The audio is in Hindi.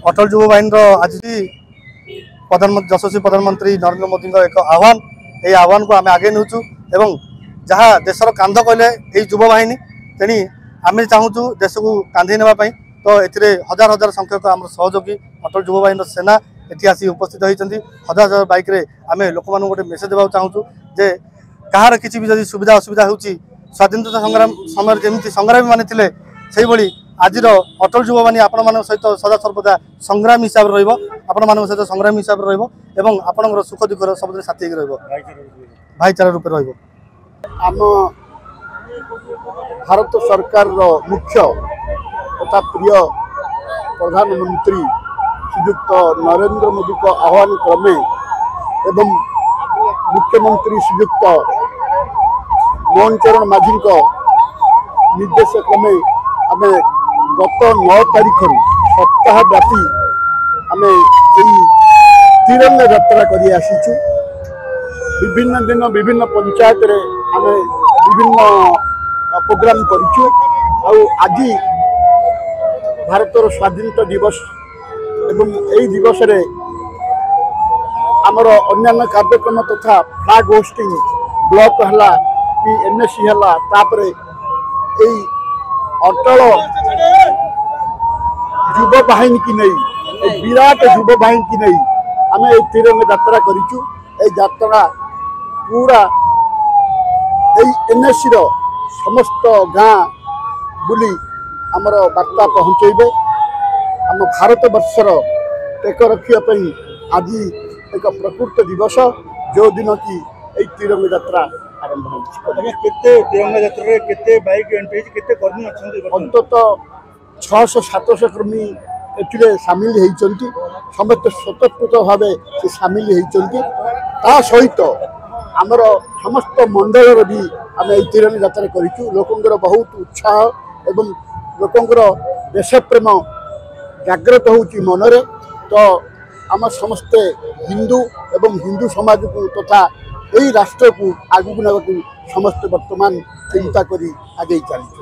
अटल युवा बाहिनी आज यशस्वी प्रधानमंत्री नरेंद्र मोदी एक आह्वान यही आह्वान को आम आगे नौचु एवं जहाँ देशर कांध कहले यही युवा बाहिनी तेणी आम चाहूँ देश को कांधे नापी तो ये हजार हजार संख्यक आम सहयोगी अटल युवा बाहिनी सेना ये आसी उपस्थित होती हजार हजार बाइक आम लोक मान गोटे मेसेज देवा चाहूँ जे कहार किसी भी जब सुविधा असुविधा हो स्वाधीनता संग्राम समय जमी संग्रामी माने थे से भाई आज अटल युवा बाहिनी आपण मान सहित सदा सर्वदा संग्रामी हिसाब से आपण मान सहित संग्रामी हिसाब से आपण सुख दुख सब साथी भाईचारा रूप आम भारत सरकार मुख्य तथा प्रिय प्रधानमंत्री श्रीयुक्त नरेंद्र मोदी को आह्वान क्रमे एवं मुख्यमंत्री श्रीयुक्त मोहन चरण माझी निर्देश क्रमे आम गत 9 तारीख सप्ताहव्यापी आम तिरंगा यात्रा कर आसीचु। विभिन्न दिन विभिन्न पंचायत रे आम विभिन्न प्रोग्राम करूँ। आज भारतर स्वाधीनता दिवस एवं यही दिवस रे आमर अन्य कार्यक्रम तथा फ्लैग होस्टिंग ब्लॉक है कि एनएससी है तापर यही अटल युवा बाहिनी की नहीं विराट युवा बाहिनी की नहीं आम ये तिरंगा यात्रा करूँ। यात्रा पूरा एनएससी समस्त गाँ बुली आमर वार्ता पहुँचे आम भारत वर्षर टेक रखापी आज एक प्रकृत दिवस जो दिन की तिरंगा यात्रा आरंभ तिरंगा यात्रा केते बाइक एंट्री केते कर्मी अछंती अंततः 600-700 कर्मी एथिले शामिल होइचंती समस्त स्वतंत्र भाव से शामिल होइचंती ता सहित आमर समस्त मंडल भी आम तिरंगा यात्रा करूँ। लोकंर बहुत उत्साह एवं लोकंर देशप्रेम जागृत होउची मनरे तो आम समस्ते हिंदू एवं हिंदू समाज को तथा यही राष्ट्र को आगू ना समस्त वर्तमान चिंता करी आगे चलते।